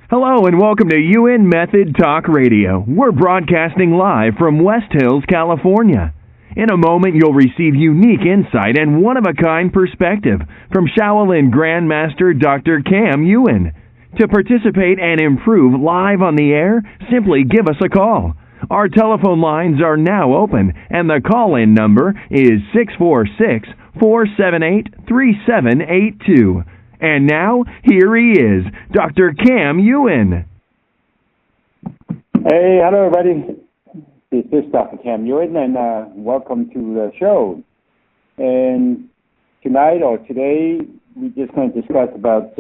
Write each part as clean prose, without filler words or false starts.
Hello and welcome to Yuen Method Talk Radio. We're broadcasting live from West Hills, California. In a moment, you'll receive unique insight and one-of-a-kind perspective from Shaolin Grandmaster Dr. Yuen. To participate and improve live on the air, simply give us a call. Our telephone lines are now open, and the call-in number is 646-478-3782. And now, here he is, Dr. Yuen. Hey, hello everybody. This is Dr. Yuen, and welcome to the show. And tonight or today, we're just going to discuss about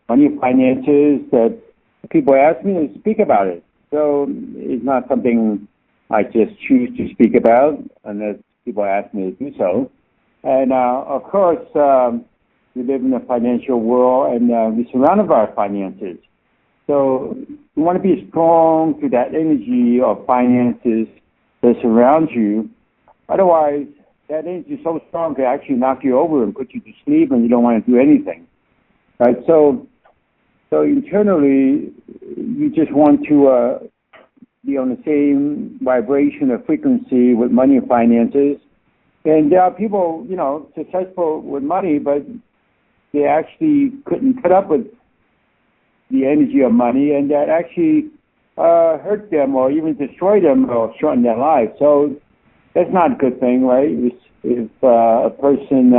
money and finances that people ask me to speak about it. So it's not something I just choose to speak about unless people ask me to do so. And of course, we live in a financial world, and we're surrounded by our finances. So you want to be strong to that energy of finances that surrounds you. Otherwise, that energy is so strong it actually knock you over and put you to sleep, and you don't want to do anything. Right? So internally, you just want to be on the same vibration or frequency with money and finances. And there are people, successful with money, but they actually couldn't put up with the energy of money, and that actually hurt them or even destroy them or shorten their life. So that's not a good thing, right? If a person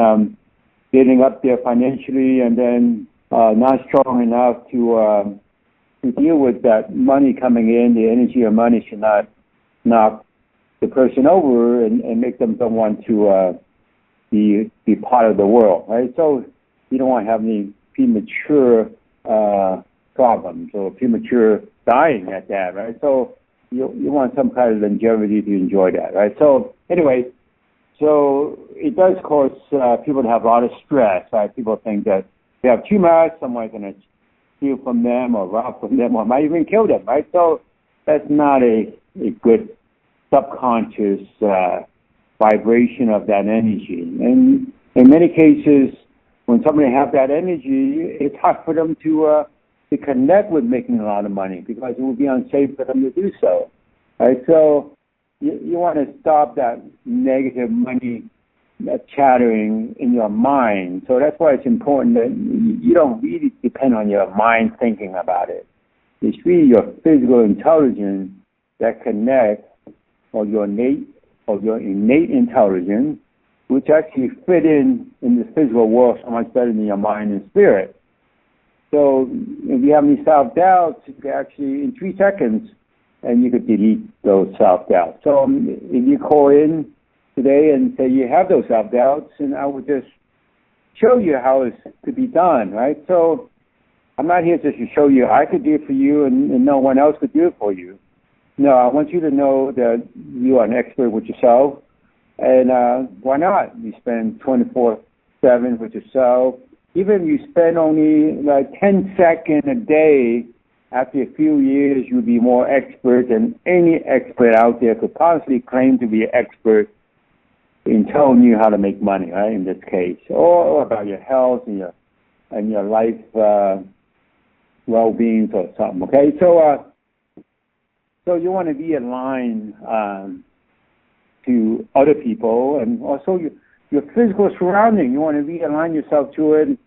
getting up there financially and then not strong enough to deal with that money coming in, the energy of money should not knock the person over and make them don't want to be part of the world, right? So you don't want to have any premature problems or premature dying at that, right? So you want some kind of longevity to enjoy that, right? So anyway, so it does cause people to have a lot of stress, right? People think that they have too much, someone's going to steal from them or rob from them or might even kill them, right? So that's not a good subconscious vibration of that energy. And in many cases, when somebody has that energy, it's hard for them to connect with making a lot of money because it would be unsafe for them to do so. Right? So you want to stop that negative money chattering in your mind. So that's why it's important that you don't really depend on your mind thinking about it. It's really your physical intelligence that connects, or your innate intelligence, which actually fit in the physical world so much better than your mind and spirit. So if you have any self-doubts, you can actually, in 3 seconds, and you could delete those self-doubts. So if you call in today and say you have those self-doubts, and I would just show you how it's to be done, right? So I'm not here just to show you I could do it for you and no one else could do it for you. No, I want you to know that you are an expert with yourself. And why not? You spend 24/7 with yourself. Even if you spend only like 10 seconds a day, after a few years, you'll be more expert than any expert out there could possibly claim to be an expert in telling you how to make money, right, in this case, or about your health and your life well-being or something, okay? So you want to be aligned to other people, and also your physical surrounding. You want to realign yourself to it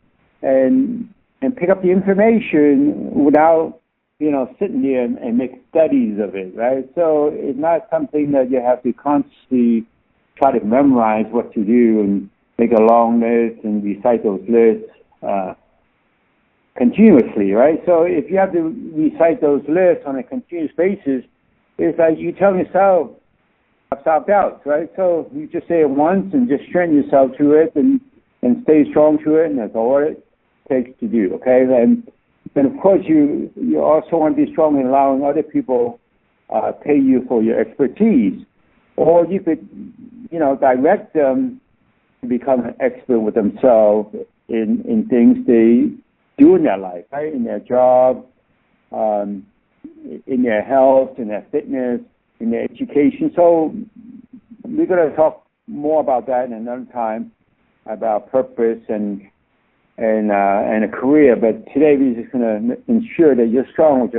and pick up the information without, sitting there and make studies of it, right? So it's not something that you have to constantly try to memorize what to do and make a long list and recite those lists continuously, right? So if you have to recite those lists on a continuous basis, it's like you tell yourself, self-doubts, right? So you just say it once and just strengthen yourself to it and stay strong to it, and that's all it takes to do, okay? And of course, you also want to be strong in allowing other people pay you for your expertise. Or you could, direct them to become an expert with themselves in things they do in their life, right? In their job, in their health, in their fitness, in their education. So we're going to talk more about that in another time, about purpose and and a career. But today we're just going to ensure that you're strong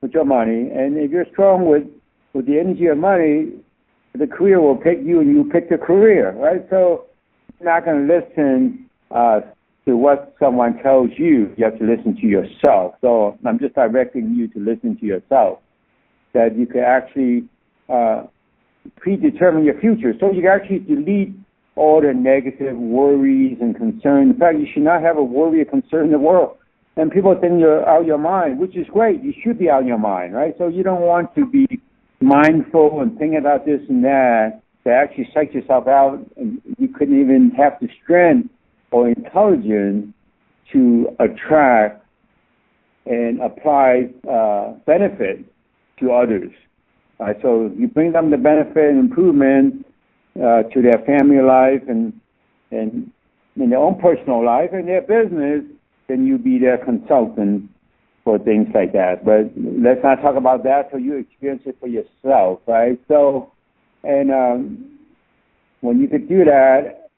with your money. And if you're strong with the energy of money, the career will pick you, and you pick the career, right? So you're not going to listen to what someone tells you. You have to listen to yourself. So I'm just directing you to listen to yourself, that you can actually predetermine your future. So you can actually delete all the negative worries and concerns. In fact, you should not have a worry or concern in the world. And people think you're out of your mind, which is great. You should be out of your mind, right? So you don't want to be mindful and think about this and that to actually psych yourself out, and you couldn't even have the strength or intelligence to attract and apply benefit to others. So you bring them the benefit and improvement to their family life and in their own personal life and their business, then you be their consultant for things like that. But let's not talk about that till you experience it for yourself, right? So, and when you could do that,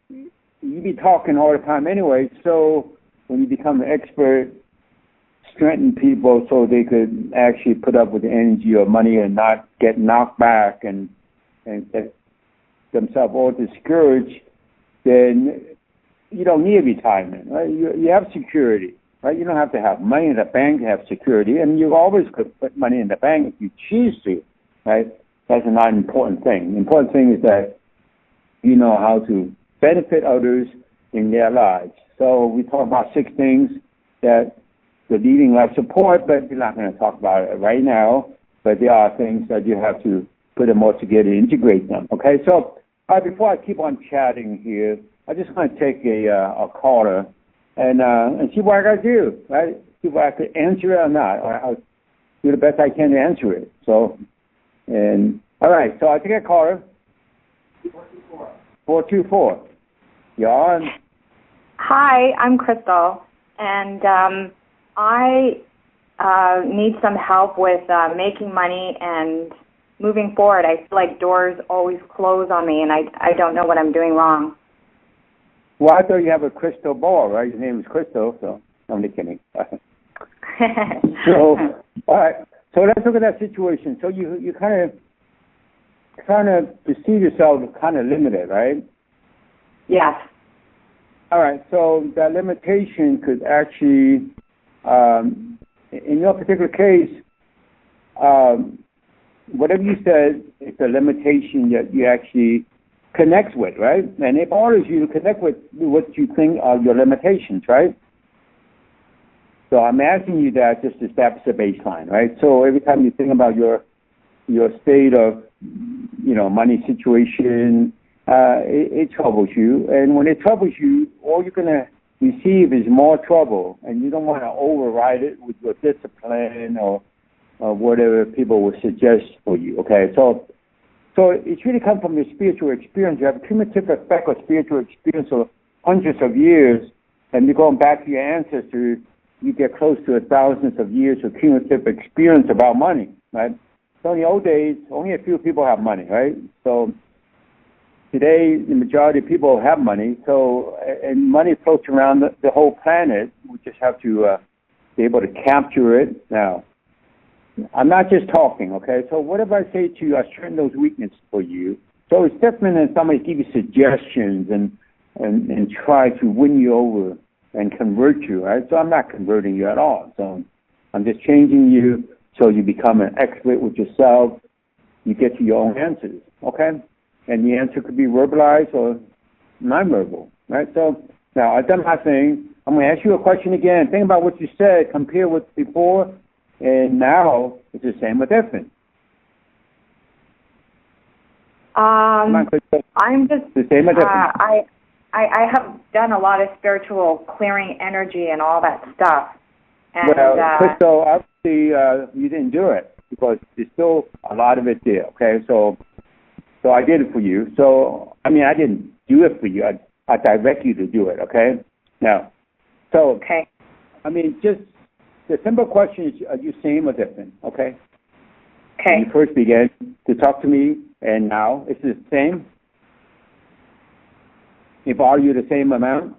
you be talking all the time anyway. So when you become an expert, strengthen people so they could actually put up with the energy of money and not get knocked back and get themselves all discouraged, then you don't need retirement, right? You have security, right? You don't have to have money in the bank to have security, and you always could put money in the bank if you choose to, right? That's not an important thing. The important thing is that you know how to benefit others in their lives. So we talk about 6 things that the leading life support, but we're not going to talk about it right now. But there are things that you have to put them all together, integrate them. Okay, so before I keep on chatting here, I just want to take a caller and see what I got to do, right? See if I could answer it or not. I'll do the best I can to answer it. So, and all right, so I take a caller. 424. You're on. Hi, I'm Crystal, and I need some help with making money and moving forward. I feel like doors always close on me, and I don't know what I'm doing wrong. Well, I thought you have a crystal ball, right? Your name is Crystal, so I'm just kidding. So, all right. So let's look at that situation. So you kind of perceive yourself kind of limited, right? Yes. All right. So that limitation could actually, in your particular case, whatever you said is a limitation that you actually connect with, right? And it bothers you to connect with what you think are your limitations, right? So I'm asking you that just to establish a baseline, right? So every time you think about your state of, money situation, it troubles you. And when it troubles you, all you're going to receive is more trouble, and you don't want to override it with your discipline or whatever people will suggest for you, okay? So it's really come from your spiritual experience. You have a cumulative effect of spiritual experience of hundreds of years, and you're going back to your ancestors, you get close to thousands of years of cumulative experience about money, right? So in the old days, only a few people have money, right? So today, the majority of people have money, and money floats around the whole planet. We just have to be able to capture it. Now, I'm not just talking, okay? So whatever I say to you, I strengthen those weaknesses for you. So it's different than somebody give you suggestions and try to win you over and convert you, right? So I'm not converting you at all. So I'm just changing you so you become an expert with yourself. You get to your own answers, okay? And the answer could be verbalized or non-verbal, right? So now I've done my thing. I'm going to ask you a question again. Think about what you said. Compare with before. And now it's the same or different. I'm just the same or different. I have done a lot of spiritual clearing energy and all that stuff. And, Crystal, obviously you didn't do it because there's still a lot of it there. Okay, so I did it for you. So I didn't do it for you. I direct you to do it. Okay. Now, so okay. Just. The simple question is, are you same or different, okay? Okay. When you first began to talk to me, and now, is it the same? If are you the same amount?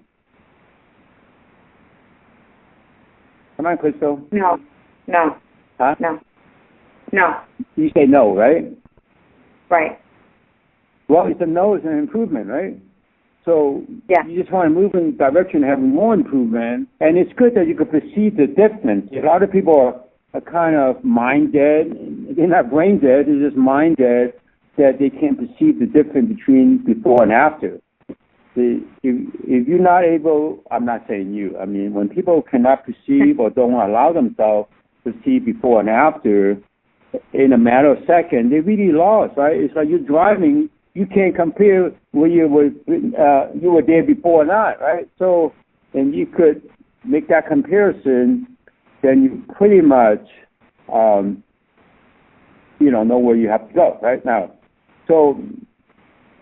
Come on, Crystal. No. Huh? No. You say no, right? Right. Well, it's a no is an improvement, right? So Yeah. you just want to move in the direction of having more improvement, and it's good that you can perceive the difference. A lot of people are kind of mind dead. They're not brain dead, they're just mind dead, that they can't perceive the difference between before and after. If you're not able, I'm not saying you, I mean, when people cannot perceive or don't allow themselves to see before and after in a matter of seconds, they're really lost, right? It's like you're driving, you can't compare when you were there before or not, right? So, and you could make that comparison, then you pretty much, know where you have to go right now. So,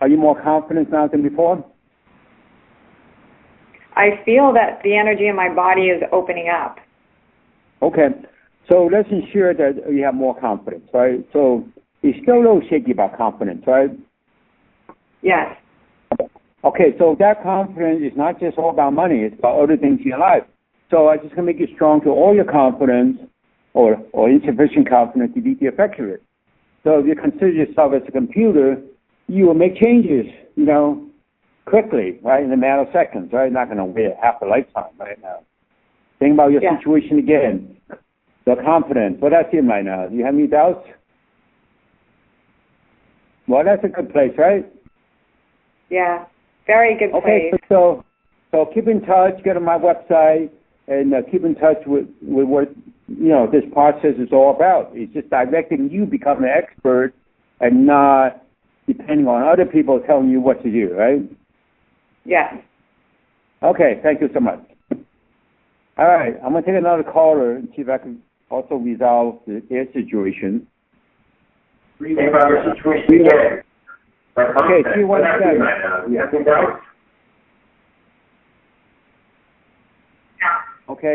are you more confident now than before? I feel that the energy in my body is opening up. Okay. So let's ensure that you have more confidence, right? So you're still a little shaky about confidence, right? Yes. Okay, so that confidence is not just all about money, it's about other things in your life. So I just going to make you strong to all your confidence or insufficient confidence to beat the effects of it. So if you consider yourself as a computer, you will make changes, quickly, right, in a matter of seconds, right? Not going to wait half a lifetime right now. Think about your situation again. The confidence. What that's in right now? Do you have any doubts? Well, that's a good place, right? Yeah, very good place. Okay, so keep in touch. Get on my website and keep in touch with what this process is all about. It's just directing you become an expert and not depending on other people telling you what to do, right? Yes. Okay, thank you so much. All right, I'm going to take another caller and see if I can also resolve their situation. Okay, 317. Okay.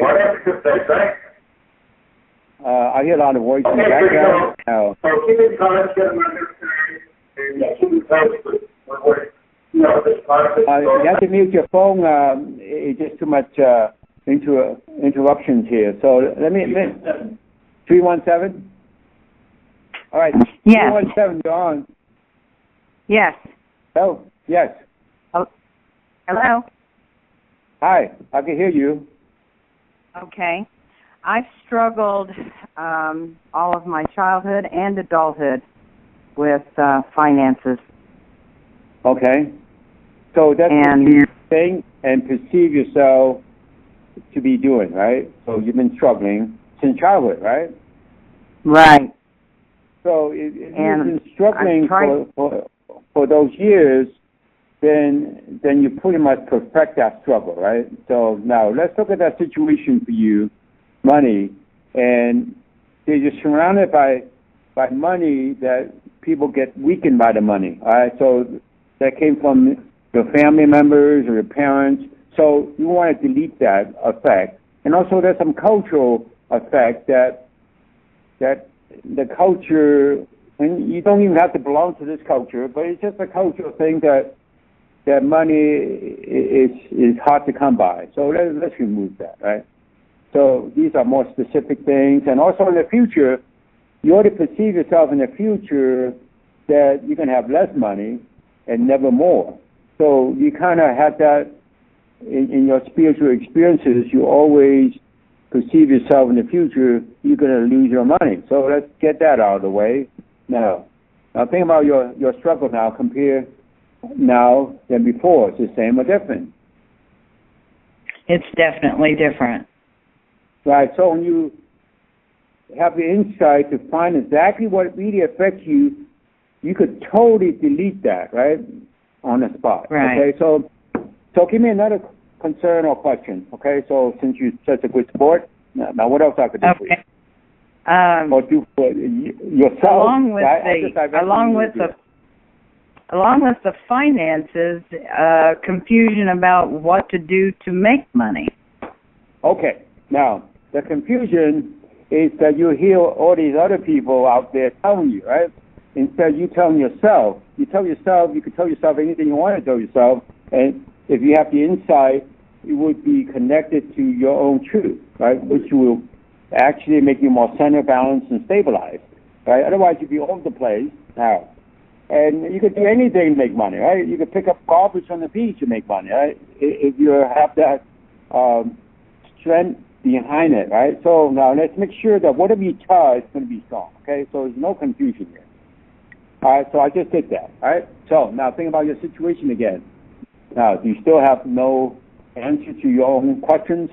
I hear a lot of voices in the background. No. You have to mute your phone. It's just too much interruptions here. So let me 317. All right. Yes. 317. You're on. Yes. Oh, yes. Oh, hello. Hi. I can hear you. Okay. I've struggled all of my childhood and adulthood with finances. Okay. So that's what you think and perceive yourself to be doing, right? So you've been struggling since childhood, right? Right. So if you've been struggling for those years, then you pretty much perfect that struggle, right? So now let's look at that situation for you, money, and you're surrounded by money that people get weakened by the money, all right? So that came from your family members or your parents. So you want to delete that effect. And also there's some cultural effect that the culture, and you don't even have to belong to this culture, but it's just a cultural thing that money is hard to come by. So let's remove that, right? So these are more specific things. And also in the future, you ought to perceive yourself in the future that you're going to have less money and never more. So you kind of have that in your spiritual experiences. You always perceive yourself in the future, you're going to lose your money. So let's get that out of the way now. Now think about your struggle now. Compare now than before. It's the same or different? It's definitely different. Right. So when you have the insight to find exactly what really affects you, you could totally delete that, right, on the spot. Right. Okay. So give me another concern or question. Okay. So since you're such a good sport, now what else I could do for you? Or do for yourself? Along with the finances, confusion about what to do to make money. Okay. Now, the confusion is that you hear all these other people out there telling you, right? Instead, you telling yourself. You can tell yourself anything you want to tell yourself. And if you have the insight it would be connected to your own truth, right? Which will actually make you more center, balanced, and stabilized, right? Otherwise, you'd be all over the place now. And you could do anything to make money, right? You could pick up garbage on the beach and make money, right? If you have that strength behind it, right? So now let's make sure that whatever you touch is going to be strong, okay? So there's no confusion here. All right, so I just did that, all right? So now think about your situation again. Now, do you still have no answer to your own questions?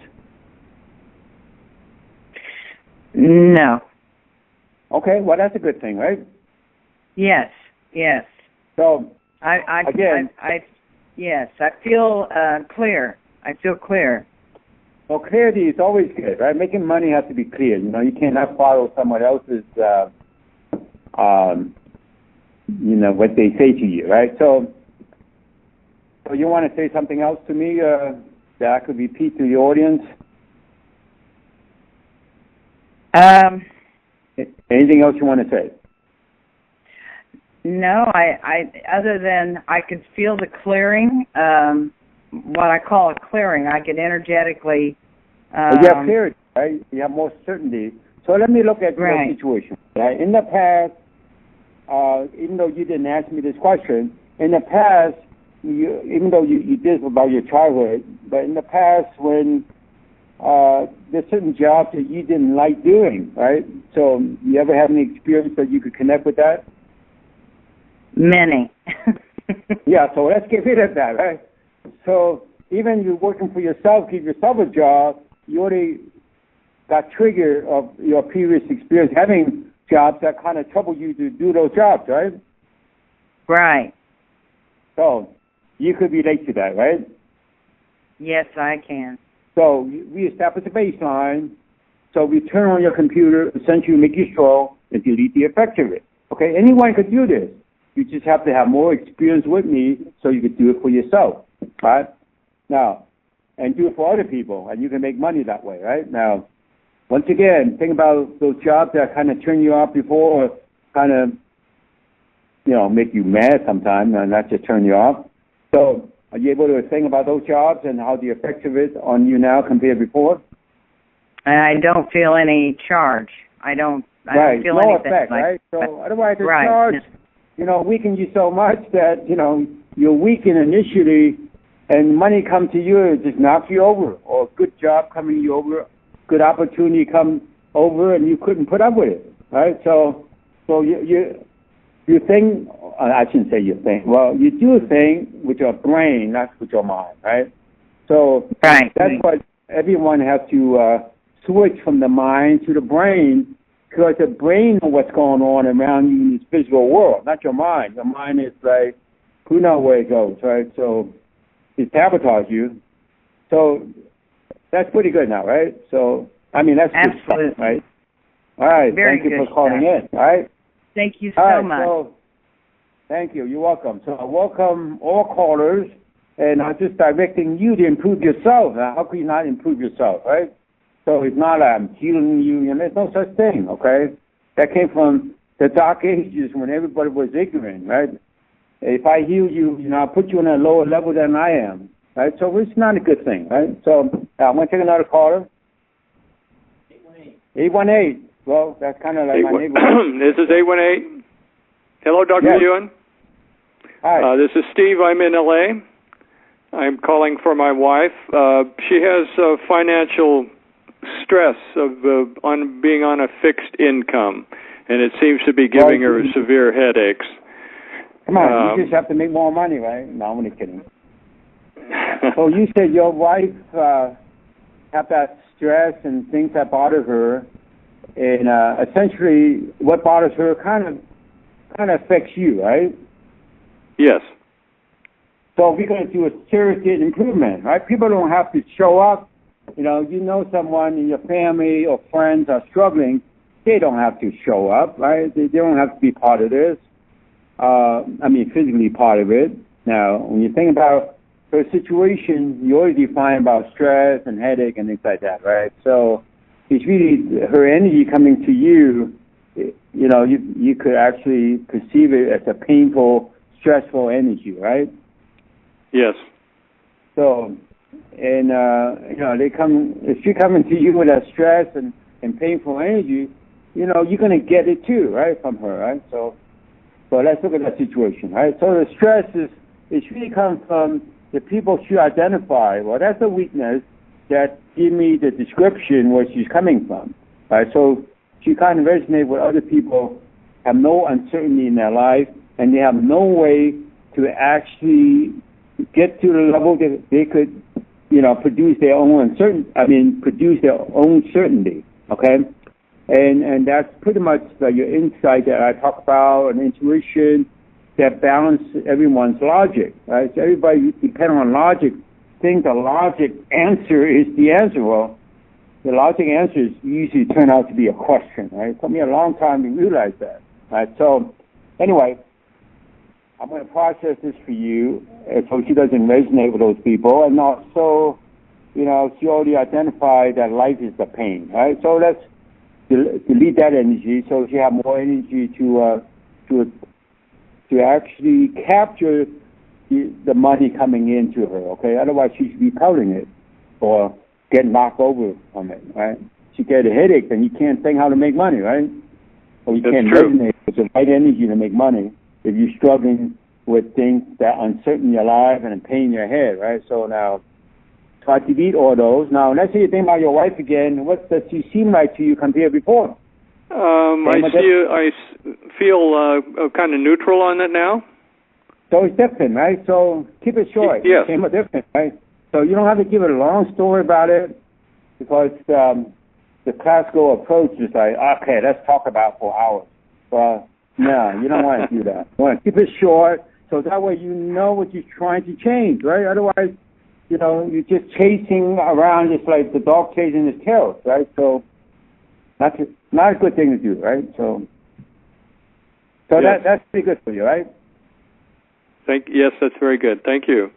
No. Okay, well, that's a good thing, right? Yes. So, yes, I feel clear. I feel clear. Well, clarity is always good, right? Making money has to be clear. You know, you cannot follow someone else's, what they say to you, right? So you want to say something else to me that I could repeat to the audience? Anything else you want to say? No, I other than I could feel the clearing, what I call a clearing. I could energetically. You have clarity, right? You have more certainty. So let me look at your situation. Right? In the past, even though you didn't ask me this question, in the past, even though you did about your childhood, but in the past when there's certain jobs that you didn't like doing, right? So you ever have any experience that you could connect with that? Many. Yeah, so let's get rid of that, right? So even you're working for yourself, give yourself a job, you already got triggered of your previous experience having jobs that kind of trouble you to do those jobs, right? Right. So you could relate to that, right? Yes, I can. So we establish a baseline. So we turn on your computer, essentially make you strong, and delete the effects of it. Okay, anyone could do this. You just have to have more experience with me so you could do it for yourself, right? Now, and do it for other people, and you can make money that way, right? Now, once again, think about those jobs that kind of turn you off before or kind of, make you mad sometimes and not just turn you off. So are you able to think about those jobs and how the effects of it on you now compared before? I don't feel any charge. I don't feel no anything. Effect, like, right? So otherwise the right. charge, weaken you so much that, you're weakened initially and money come to you and just knock you over, or a good job coming you over, good opportunity come over and you couldn't put up with it, right? So you think, I shouldn't say you think, well, you do a thing with your brain, not with your mind, right? So that's what everyone has to switch from the mind to the brain, because the brain knows what's going on around you in this physical world, not your mind. Your mind is like, who knows where it goes, right? So it sabotages you. So that's pretty good now, right? So, that's good stuff, right? All right, thank you for calling in, all right? Thank you so much. So, thank you. You're welcome. So I welcome all callers, and I'm just directing you to improve yourself. Now, how can you not improve yourself, right? So it's not I'm healing you, there's no such thing, okay? That came from the dark ages when everybody was ignorant, right? If I heal you, I put you on a lower level than I am, right? So it's not a good thing, right? So I'm going to take another caller. 818. Well, that's kind of like my neighborhood. This is 818. Hello, Dr. Yuen. Hi. This is Steve. I'm in L.A. I'm calling for my wife. She has financial stress on being on a fixed income, and it seems to be giving her severe headaches. Come on, you just have to make more money, right? No, I'm only kidding. So you said your wife have that stress and things that bother her, and essentially what bothers her kind of affects you, right? Yes. So we're going to do a serious improvement, right? People don't have to show up. Someone in your family or friends are struggling, they don't have to show up, right? They don't have to be part of this. Physically part of it. Now, when you think about her situation, you already define about stress and headache and things like that, right? So it's really her energy coming to you. You could actually perceive it as a painful, stressful energy, right? Yes. So they come. If she coming to you with that stress and painful energy, you're going to get it too, right, from her, right? So let's look at that situation, right? So the stress it really comes from the people she identify. Well, that's a weakness that give me the description where she's coming from, right? So she kind of resonates with other people have no uncertainty in their life, and they have no way to actually get to the level that they could, produce their own certainty, okay? And that's pretty much your insight that I talk about, and intuition that balance everyone's logic, right? So everybody depends on logic, think the logic answer is the answer. Well, the logic answers usually turn out to be a question, right? It took me a long time to realize that, right? So anyway, I'm going to process this for you so she doesn't resonate with those people. And also, she already identified that life is the pain, right? So let's delete that energy so she have more energy to actually capture the money coming into her, okay? Otherwise, she's repelling it or get knocked over from it, right? She get a headache, then you can't think how to make money, right? Or you can't resonate with the right energy to make money if you're struggling with things that are uncertain in your life and pain in your head, right? So now, try to beat all those. Now, let's say you think about your wife again. What does she seem like to you compared before? I feel kind of neutral on it now. So it's different, right? So keep it short. Yes. Same or different, right? So you don't have to give it a long story about it, because the classical approach is like, okay, let's talk about for hours. Well, no, you don't want to do that. You want to keep it short, so that way you know what you're trying to change, right? Otherwise, you're just chasing around just like the dog chasing his tail, right? So that's not a good thing to do, right? So yes. That's pretty good for you, right? Yes, that's very good. Thank you.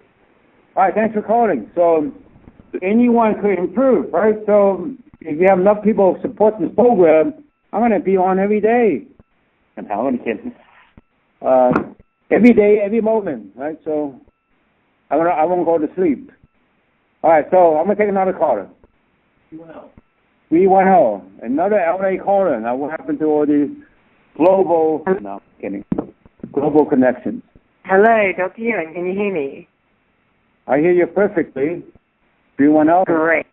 All right, thanks for calling. So anyone could improve, right? So if you have enough people support this program, I'm going to be on every day. I'm only kidding. Every day, every moment, right? So I won't go to sleep. All right, so I'm going to take another caller. 310. Another LA caller. Now, what happened to all these global... No, I'm kidding. Global connections. Hello, Dr. Yuen. Can you hear me? I hear you perfectly. 310. Great.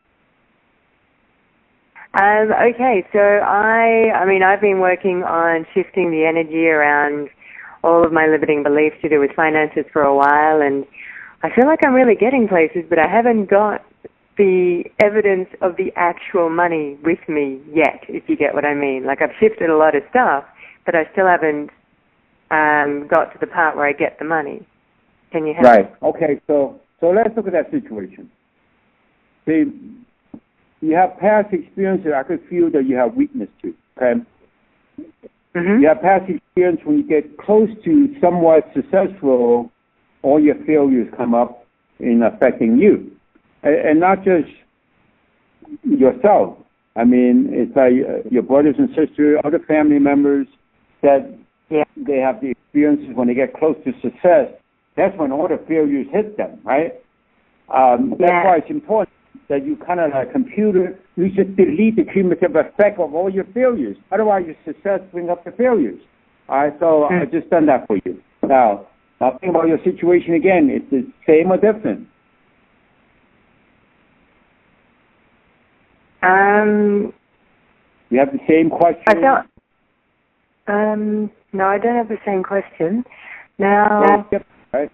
Okay, so I've been working on shifting the energy around all of my limiting beliefs to do with finances for a while, and I feel like I'm really getting places, but I haven't got the evidence of the actual money with me yet, if you get what I mean. Like, I've shifted a lot of stuff, but I still haven't got to the part where I get the money. Can you help? Right. Okay, so let's look at that situation. See, you have past experiences I could feel that you have weakness to, okay? Mm-hmm. You have past experience when you get close to somewhat successful, all your failures come up in affecting you. And not just yourself. I mean, it's like your brothers and sisters, other family members that they have the experiences when they get close to success. That's when all the failures hit them, right? That's why it's important that you kind of like a computer, you should delete the cumulative effect of all your failures. Otherwise, your success brings up the failures. All right, so I just done that for you. Now think about your situation again. It's the same or different? You have the same question? No, I don't have the same question. Now, right.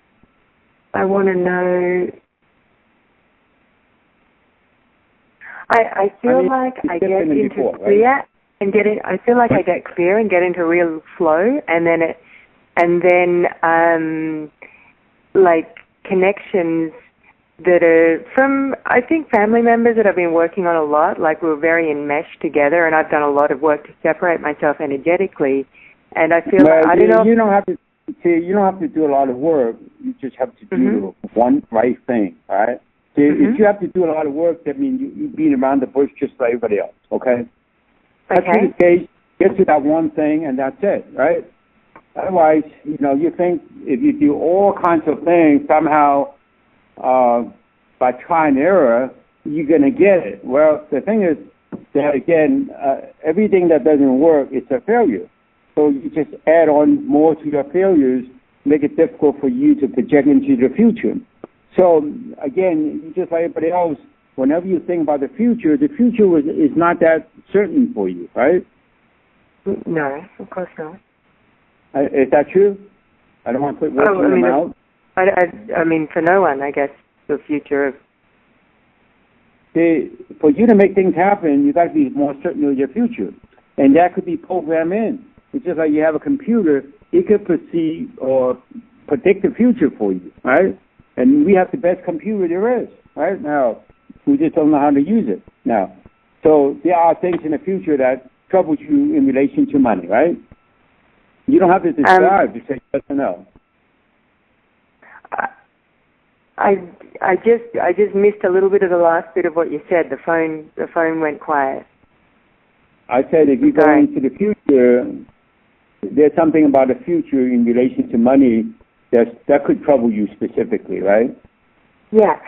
I want to know... I feel like I get into clear and get in. I feel like I get clear and get into real flow, and then like connections that are from, I think, family members that I've been working on a lot. Like, we're very enmeshed together, and I've done a lot of work to separate myself energetically. And I feel like, I don't know. You don't have to you don't have to do a lot of work. You just have to do one right thing. All right. If you have to do a lot of work, that means you beat around the bush just like everybody else, okay? That's the case. Get to that one thing, and that's it, right? Otherwise, you think if you do all kinds of things, somehow by try and error, you're going to get it. Well, the thing is that, again, everything that doesn't work is a failure. So you just add on more to your failures, make it difficult for you to project into the future. So, again, just like everybody else, whenever you think about the future is not that certain for you, right? No, of course not. Is that true? I don't want to put words in your mouth. I mean, for no one, I guess, the future of... For you to make things happen, you got to be more certain of your future. And that could be programmed in. It's just like you have a computer, it could perceive or predict the future for you, right? And we have the best computer there is, right? Now, we just don't know how to use it now. So there are things in the future that trouble you in relation to money, right? You don't have to describe to say yes or no. I just missed a little bit of the last bit of what you said. The phone went quiet. I said if you go into the future, there's something about the future in relation to money that could trouble you specifically, right? Yeah.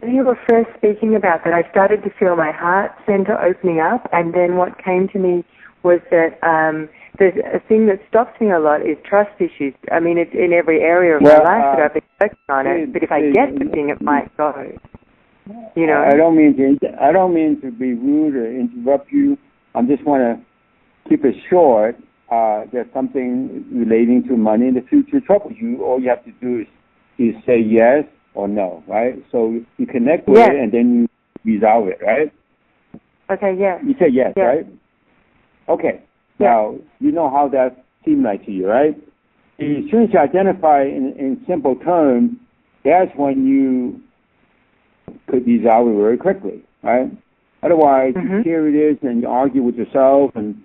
You were first speaking about that. I started to feel my heart center opening up, and then what came to me was that there's a thing that stops me a lot is trust issues. I mean, it's in every area of my life that I've been working on it, but if I get the thing, it might go. You know. I don't mean to be rude or interrupt you. I just want to keep it short. There's something relating to money in the future troubles you. All you have to do is say yes or no, right? So you connect with it and then you resolve it, right? Okay, yeah. You say yes, right? Okay. Yeah. Now, you know how that seemed like to you, right? As soon as you identify in simple terms, that's when you could resolve it very quickly, right? Otherwise, you hear it is and you argue with yourself and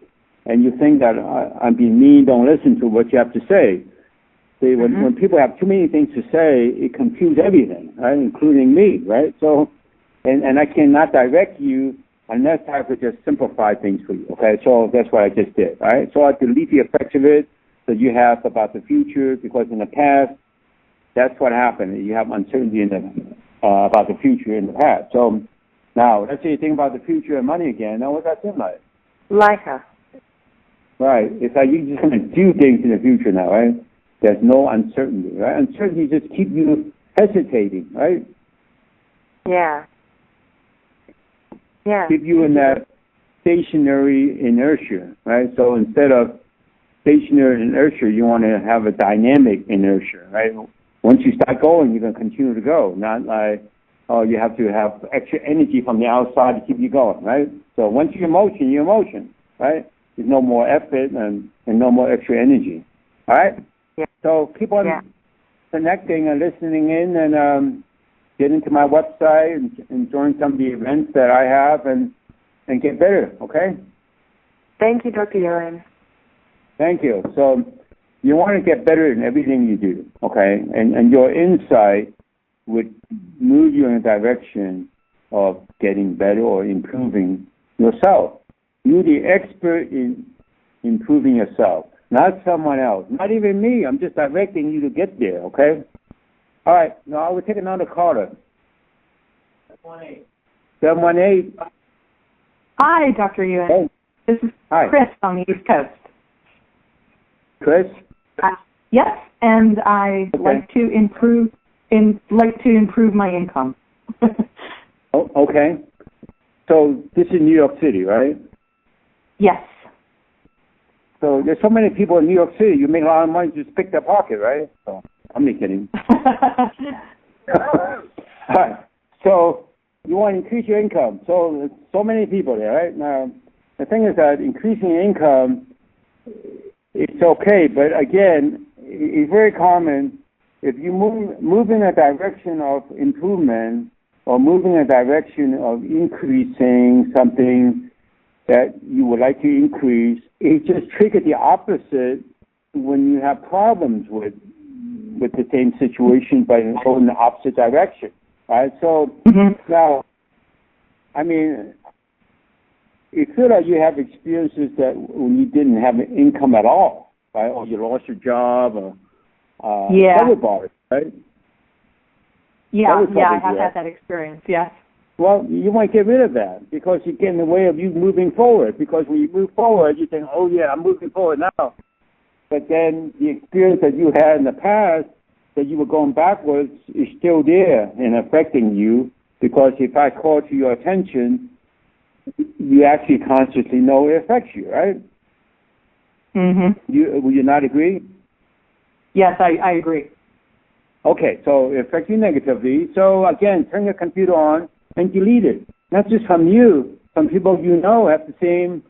you think that I'm being mean, don't listen to what you have to say. See, when people have too many things to say, it confuses everything, right, including me, right? So, and I cannot direct you unless I could just simplify things for you, okay? So that's what I just did, right? So I delete the effects of it that you have about the future, because in the past, that's what happened. You have uncertainty about the future in the past. So now, let's say you think about the future and money again. Now, what's that seem like? Lighter. Right. It's like you're just going to do things in the future now, right? There's no uncertainty, right? Uncertainty just keep you hesitating, right? Yeah. Yeah. Keep you in that stationary inertia, right? So instead of stationary inertia, you want to have a dynamic inertia, right? Once you start going, you're going to continue to go, not like, oh, you have to have extra energy from the outside to keep you going, right? So once you're in motion, right? There's no more effort and no more extra energy, all right? Yeah. So keep on connecting and listening in and get into my website and join some of the events that I have and get better, okay? Thank you, Dr. Yuen. Thank you. So you want to get better in everything you do, okay? And your insight would move you in a direction of getting better or improving yourself. You're the expert in improving yourself, not someone else, not even me. I'm just directing you to get there, okay? All right. Now, I will take another caller. 718. Hi, Dr. Yuen. Hey. This is Chris on the East Coast. Chris? Yes, and I like to improve my income. Okay. So this is New York City, right? Yes. So there's so many people in New York City. You make a lot of money, just pick their pocket, right? So I'm not kidding. All right. So you want to increase your income. So there's so many people there, right? Now, the thing is that increasing your income, it's okay, but again, it's very common. If you move in a direction of improvement or move in a direction of increasing something that you would like to increase, it just triggers the opposite when you have problems with the same situation, but go in the opposite direction, right? So now, I mean, you feel like you have experiences that when you didn't have an income at all, right? Or you lost your job, or everybody, right? Yeah, I have had that experience, yes. Well, you want to get rid of that because you get in the way of you moving forward. Because when you move forward, you think, oh, yeah, I'm moving forward now. But then the experience that you had in the past that you were going backwards is still there and affecting you because if I call to your attention, you actually consciously know it affects you, right? Mm-hmm. Will you not agree? Yes, I agree. Okay, so it affects you negatively. So, again, turn your computer on and delete it. Not just from you. Some people you know have the same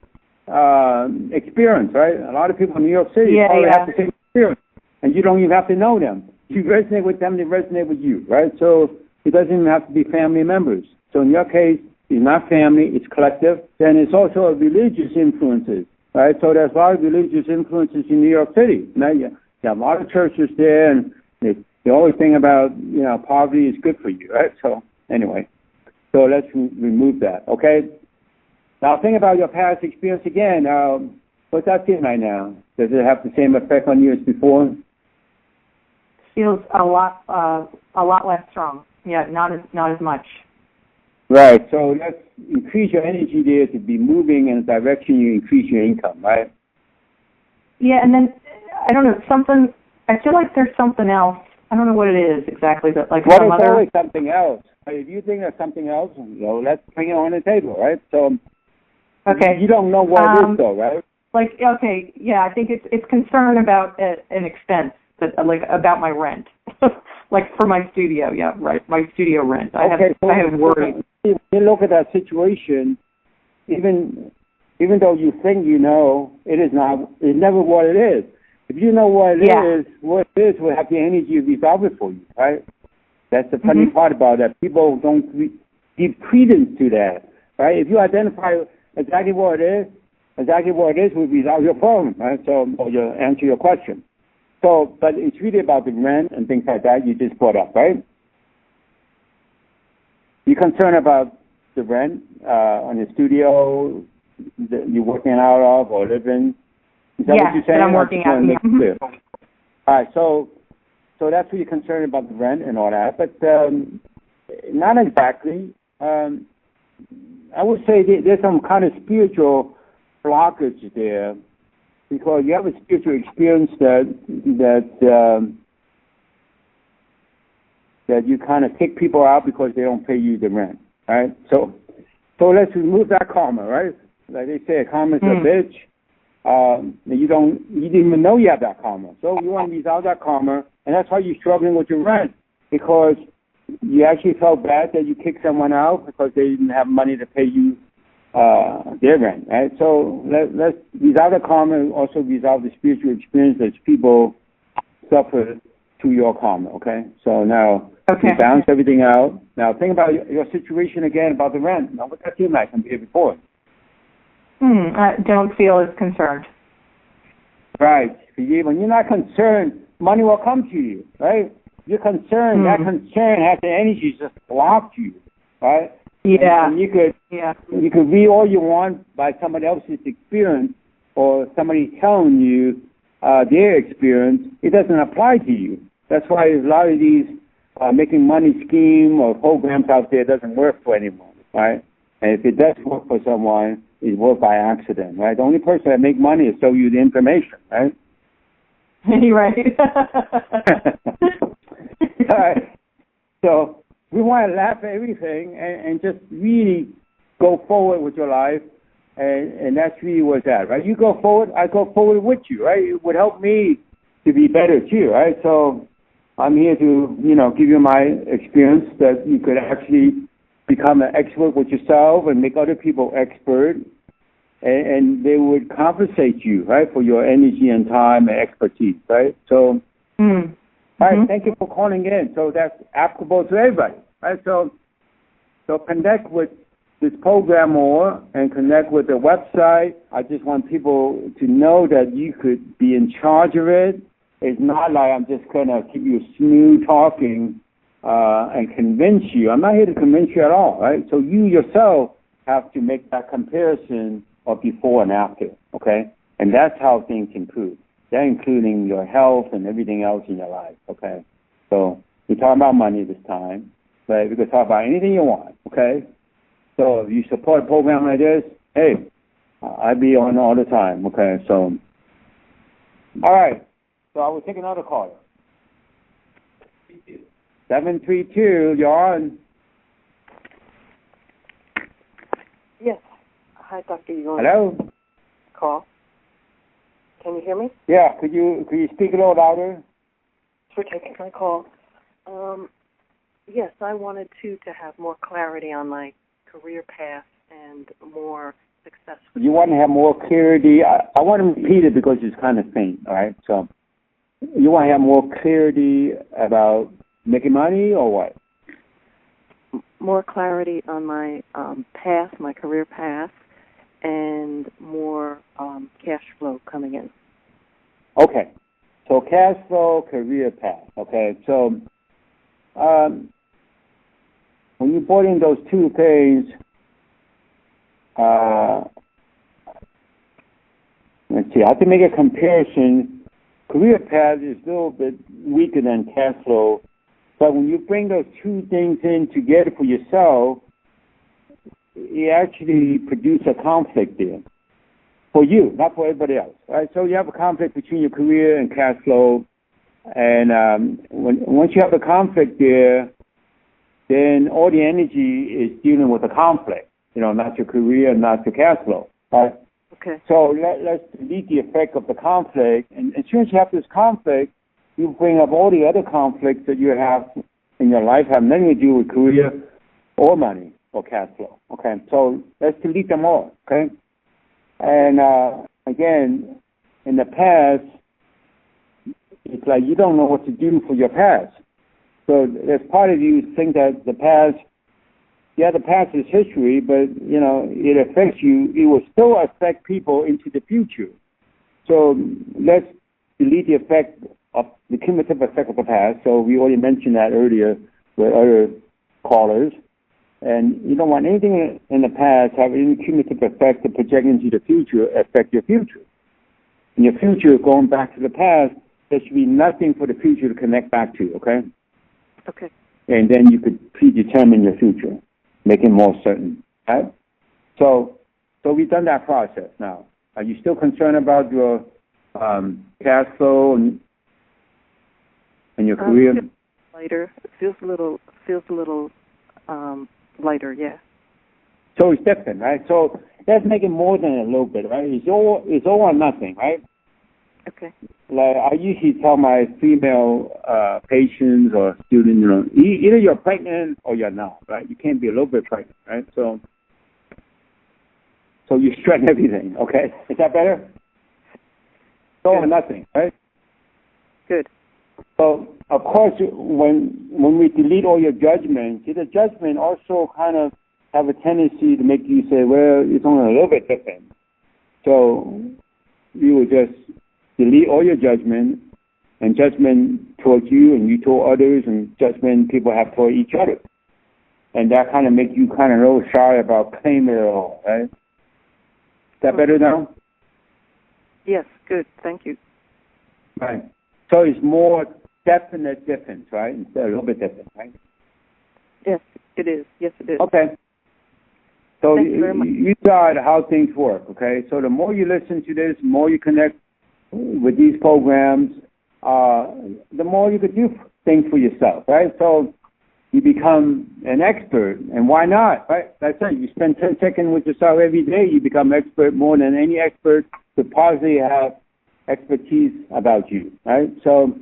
experience, right? A lot of people in New York City probably have the same experience, and you don't even have to know them. You resonate with them, they resonate with you, right? So it doesn't even have to be family members. So in your case, it's not family, it's collective. Then it's also religious influences, right? So there's a lot of religious influences in New York City. Now you have a lot of churches there, and they always think about, poverty is good for you, right? So anyway, so let's remove that, okay? Now think about your past experience again. What's that feeling right now? Does it have the same effect on you as before? Feels a lot less strong. Yeah, not as much. Right. So let's increase your energy there to be moving in a direction you increase your income, right? Yeah, and then I don't know something. I feel like there's something else. I don't know what it is exactly, but like some other. Always something else. If you think there's something else, let's bring it on the table, right? So. Okay. You don't know what it is, though, right? Okay, yeah, I think it's concern about an expense, about my rent, like for my studio, yeah, right, my studio rent. I have worries. If you look at that situation, even though you think you know, it's never what it is. If you know what it is will have the energy to resolve it for you, right? That's the funny part about that. People don't give credence to that, right? If you identify exactly what it is will resolve your problem, right? So, or answer your question. So, but it's really about the rent and things like that you just brought up, right? You're concerned about the rent on the studio that you're working out of or live in? Is that what you're saying? That I'm working out. Clear. All right, so that's what you're concerned about, the rent and all that, but not exactly. I would say there's some kind of spiritual blockage there because you have a spiritual experience that you kind of kick people out because they don't pay you the rent, right? So let's remove that karma, right? Like they say, karma is a bitch. You didn't even know you have that karma. So you want to resolve that karma, and that's why you're struggling with your rent because you actually felt bad that you kicked someone out because they didn't have money to pay you their rent, right? So let's resolve the karma and also resolve the spiritual experience that people suffer through your karma, okay? So now we balance everything out. Now think about your situation again about the rent. Now what's that seem like from here before? I don't feel as concerned. Right. When you're not concerned, money will come to you, right? You're concerned. That concern has the energy just blocked you, right? Yeah. And you could read all you want by somebody else's experience or somebody telling you their experience. It doesn't apply to you. That's why a lot of these making money scheme or programs out there doesn't work for anyone, right? And if it does work for someone, it works by accident, right? The only person that make money is show you the information, right? You're right. All right. So we want to laugh at everything and just really go forward with your life, and that's really what's at, right? You go forward, I go forward with you, right? It would help me to be better too, right? So I'm here to, give you my experience that you could actually become an expert with yourself and make other people expert, and they would compensate you, right, for your energy and time and expertise, right? So, all right, thank you for calling in. So that's applicable to everybody, right? So connect with this program more and connect with the website. I just want people to know that you could be in charge of it. It's not like I'm just going to keep you smooth talking and convince you. I'm not here to convince you at all, right? So you yourself have to make that comparison of before and after, okay? And that's how things improve. That including your health and everything else in your life, okay? So We're talking about money this time, but we can talk about anything you want, okay? So if you support a program like this, hey, I'd be on all the time, okay? So, all right. So I will take another caller. 732, you're on. Yes. Hi, Dr. Yuen. Hello? Call. Can you hear me? Yeah, could you speak a little louder? For taking my call. Yes, I wanted to have more clarity on my career path and more success. You want to have more clarity. I want to repeat it because it's kind of faint, all right? So you want to have more clarity about making money or what? More clarity on my path, my career path, and more cash flow coming in. Okay. So cash flow, career path. Okay. So when you put in those two things, let's see, I have to make a comparison. Career path is a little bit weaker than cash flow, but when you bring those two things in together for yourself, it actually produces a conflict there. For you, not for everybody else, right? So you have a conflict between your career and cash flow, and once you have a conflict there, then all the energy is dealing with the conflict, not your career, not your cash flow, right? Okay. So let's delete the effect of the conflict, and as soon as you have this conflict, you bring up all the other conflicts that you have in your life have nothing to do with career or money or cash flow, okay? So let's delete them all, okay? And again, in the past, it's like you don't know what to do for your past. So there's part of you think that the past is history, but, it affects you. It will still affect people into the future. So let's delete the cumulative effect of the past. So we already mentioned that earlier with other callers. And you don't want anything in the past have any cumulative effect to project into the future, affect your future. In your future, going back to the past, there should be nothing for the future to connect back to, okay? Okay. And then you could predetermine your future, make it more certain, right? So we've done that process now. Are you still concerned about your cash flow and your career? Lighter. It feels a little lighter, yeah. So it's different, right? So let's make it more than a little bit, right? It's all or nothing, right? Okay. Like I usually tell my female patients or students, either you're pregnant or you're not, right? You can't be a little bit pregnant, right? So you stress everything, okay? Is that better? It's all or nothing, right? Good. So, of course, when we delete all your judgments, the judgment also kind of have a tendency to make you say, well, it's only a little bit different. So you would just delete all your judgment and judgment towards you and you toward others and judgment people have toward each other. And that kind of make you kind of a little shy about claiming it all, right? Is that better now? Yes, good. Thank you. Right. So it's more definite difference, right? Instead of a little bit different, right? Yes, it is. Yes, it is. Okay. So you got how things work, okay? So the more you listen to this, the more you connect with these programs, the more you could do things for yourself, right? So you become an expert, and why not, right? That's it. You spend 10 seconds with yourself every day, you become expert more than any expert could possibly have expertise about you, right? So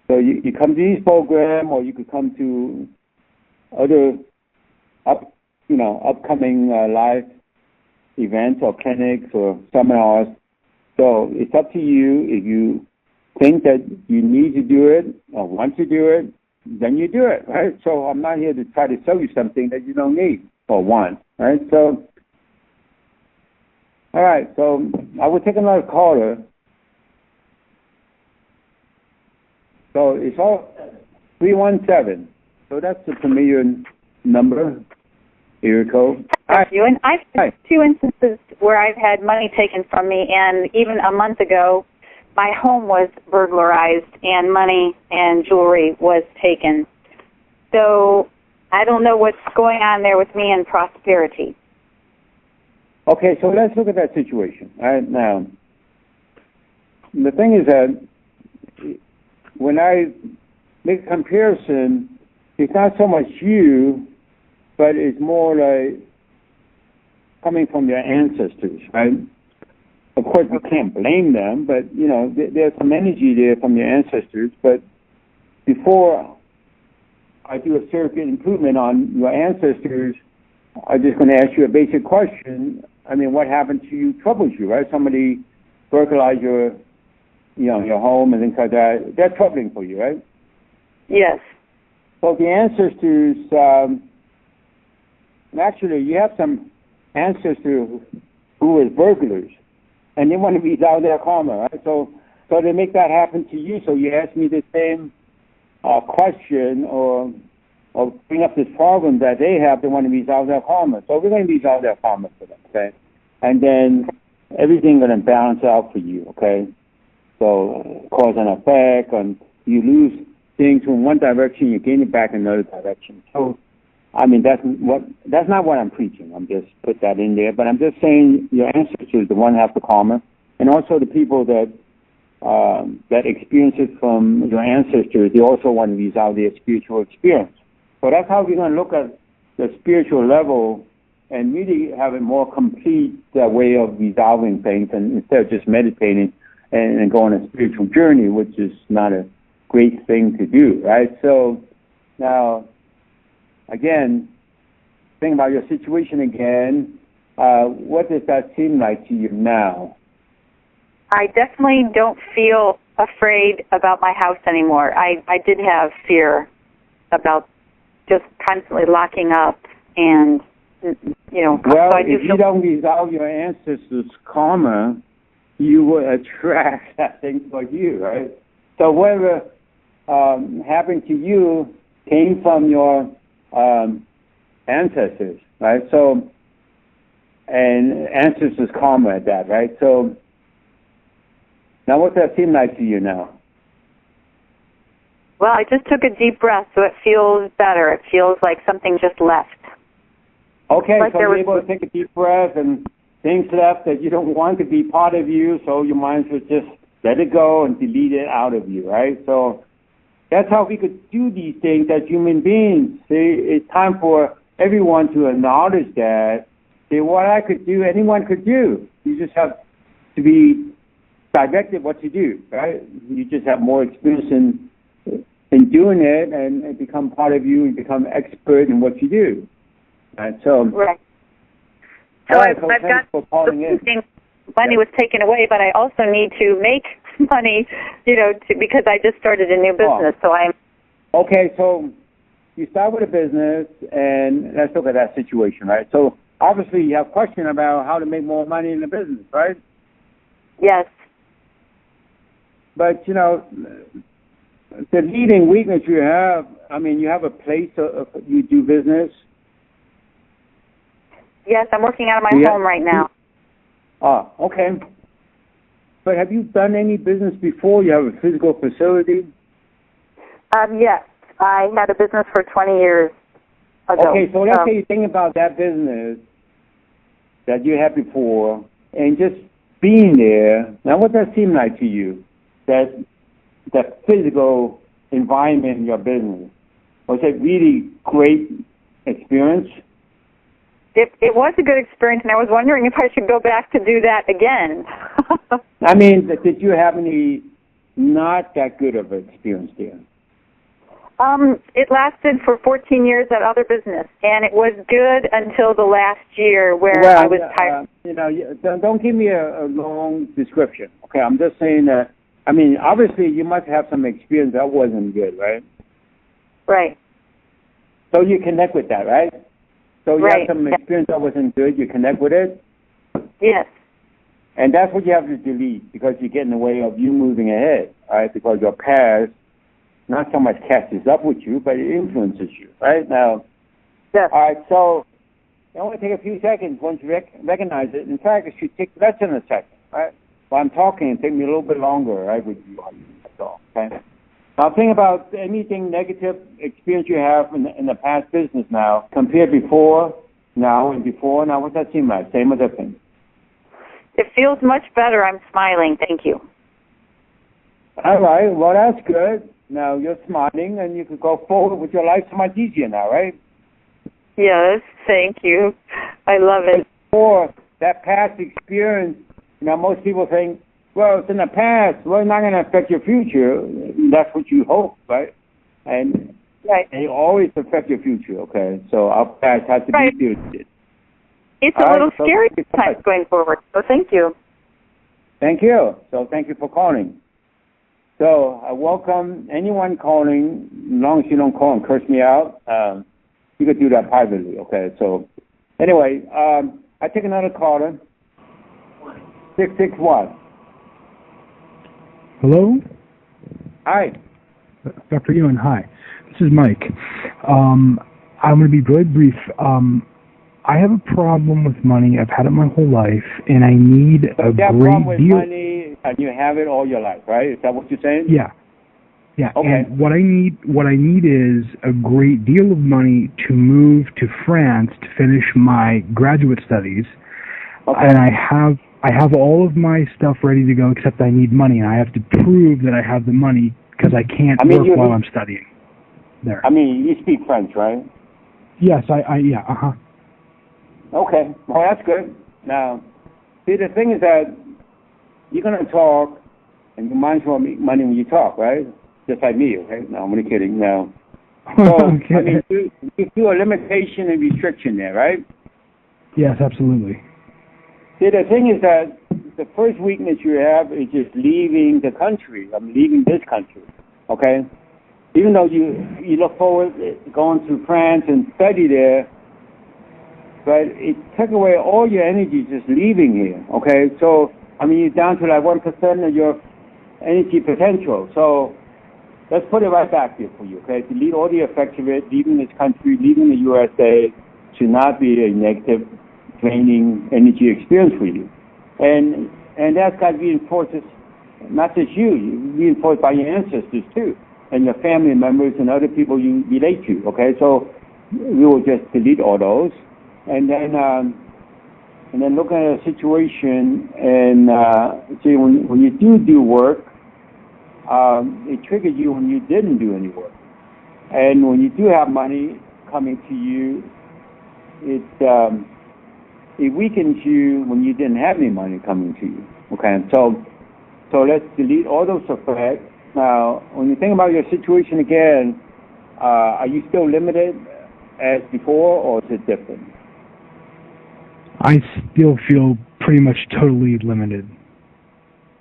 you come to these programs, or you could come to other upcoming live events or clinics or seminars. So it's up to you. If you think that you need to do it or want to do it, then you do it, right? So I'm not here to try to sell you something that you don't need or want, right? So, all right. So I will take another caller. So it's all 317. So that's the familiar number. Area code. I've had two instances where I've had money taken from me, and even a month ago, my home was burglarized and money and jewelry was taken. So I don't know what's going on there with me and prosperity. Okay, so let's look at that situation. All right, now, the thing is that when I make a comparison, it's not so much you, but it's more like coming from your ancestors, right? Of course, you can't blame them, but, you know, there's some energy there from your ancestors. But before I do a circuit improvement on your ancestors, I'm just going to ask you a basic question. I mean, what happened to you troubles you, right? Somebody burglarized your home and things like that. That's troubling for you, right? Yes. So the ancestors, actually, you have some ancestors who were burglars, and they want to resolve their karma, right? So they make that happen to you. So you ask me the same question or bring up this problem that they have. They want to resolve their karma. So we're going to resolve their karma for them, okay? And then everything's going to balance out for you, okay? So cause and effect, and you lose things from one direction, you gain it back in another direction. So, I mean, that's not what I'm preaching. I'm just put that in there. But I'm just saying your ancestors, the one have the karma, and also the people that experience it from your ancestors, they also want to resolve their spiritual experience. So that's how we're going to look at the spiritual level and really have a more complete way of resolving things, and instead of just meditating and go on a spiritual journey, which is not a great thing to do, right? So now, again, think about your situation again. What does that seem like to you now? I definitely don't feel afraid about my house anymore. I did have fear about just constantly locking up and, you know. Well, so if you don't resolve your ancestors' karma, you will attract that thing for you, right? So whatever happened to you came from your ancestors, right? So, and ancestors' karma at that, right? So, now what does that seem like to you now? Well, I just took a deep breath, so it feels better. It feels like something just left. Okay, like so you're able to take a deep breath and things left that you don't want to be part of you, so your mind should just let it go and delete it out of you, right? So that's how we could do these things as human beings. See, it's time for everyone to acknowledge that. See, what I could do, anyone could do. You just have to be directed what to do, right? You just have more experience in doing it, and it become part of you and become expert in what you do. Right? So, right. So I've got money was taken away, but I also need to make money, you know, because I just started a new business. So I'm okay. So you start with a business, and let's look at that situation, right? So obviously you have a question about how to make more money in the business, right? Yes. But you know, the leading weakness you have, I mean, you have a place you do business. Yes, I'm working out of my home right now. Ah, okay. But have you done any business before? You have a physical facility? Yes. I had a business for 20 years ago. Okay, so let's say you think about that business that you had before and just being there. Now, what does that seem like to you? That physical environment in your business? Was it really great experience? It was a good experience, and I was wondering if I should go back to do that again. I mean, did you have any not that good of an experience there? It lasted for 14 years at other business, and it was good until the last year where I was tired. You know, don't give me a long description. Okay, I'm just saying that. I mean, obviously, you must have some experience that wasn't good, right? Right. So you connect with that, right? So you have some experience that wasn't good, you connect with it? Yes. And that's what you have to delete, because you get in the way of you moving ahead, right? Because your past not so much catches up with you, but it influences you, right? Now, yes. All right, so it only take a few seconds once you recognize it. In fact, it should take less than a second, right? while I'm talking, it takes me a little bit longer, right, with you. That's all, okay? Now think about anything negative experience you have in the past business now, compare before, now, and before. Now, what's that seem like? Same or different? It feels much better. I'm smiling. Thank you. All right. Well, that's good. Now, you're smiling, and you can go forward with your life so much easier now, right? Yes, thank you. I love it. Before that past experience, most people think, well, it's in the past. Well, it's not going to affect your future. That's what you hope, right? And they always affect your future, okay? So our past has to be dealt. It's a little scary sometimes going forward, so thank you. Thank you. So thank you for calling. So I welcome anyone calling, as long as you don't call and curse me out. You could do that privately, okay? So anyway, I take another caller. 661. Hello? Hi. Dr. Yuen, hi. This is Mike. I'm going to be very brief. I have a problem with money. I've had it my whole life, and I need a great problem with deal. Money, and you have it all your life, right? Is that what you're saying? Yeah. Yeah. Okay. And what I need is a great deal of money to move to France to finish my graduate studies. Okay. And I have all of my stuff ready to go, except I need money, and I have to prove that I have the money because I can't work while I'm studying there. You speak French, right? Yes, yeah. Okay, well, that's good. Now, see, the thing is that you're going to talk, and you might as well make money when you talk, right? Just like me, okay? No, I'm only kidding. No. So, okay. You do a limitation and restriction there, right? Yes, absolutely. See, the thing is that the first weakness you have is just leaving the country. Leaving this country, okay? Even though you look forward to going to France and study there, but it took away all your energy just leaving here, okay? So, you're down to like 1% of your energy potential. So, let's put it right back here for you, okay? Delete all the effects of it. Leaving this country, leaving the USA should not be a negative, draining energy experience for you. And that's got reinforced, not just you, reinforced by your ancestors too, and your family members and other people you relate to, okay? So, we will just delete all those. And then look at a situation and see when you do work, it triggered you when you didn't do any work. And when you do have money coming to you, it weakens you when you didn't have any money coming to you. Okay, so let's delete all those effects. Now, when you think about your situation again, are you still limited as before, or is it different? I still feel pretty much totally limited.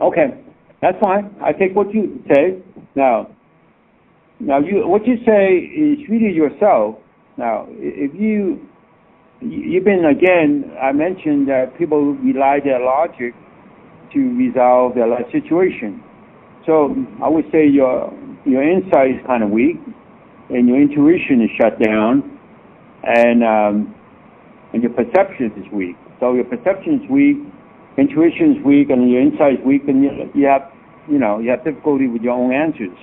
Okay, that's fine. I take what you say. Now, what you say is really yourself. Now, if you've been, again, I mentioned that people rely their logic to resolve their life situation. So I would say your insight is kind of weak, and your intuition is shut down, and your perception is weak. So your perception is weak, intuition is weak, and your insight is weak, and you have difficulty with your own answers.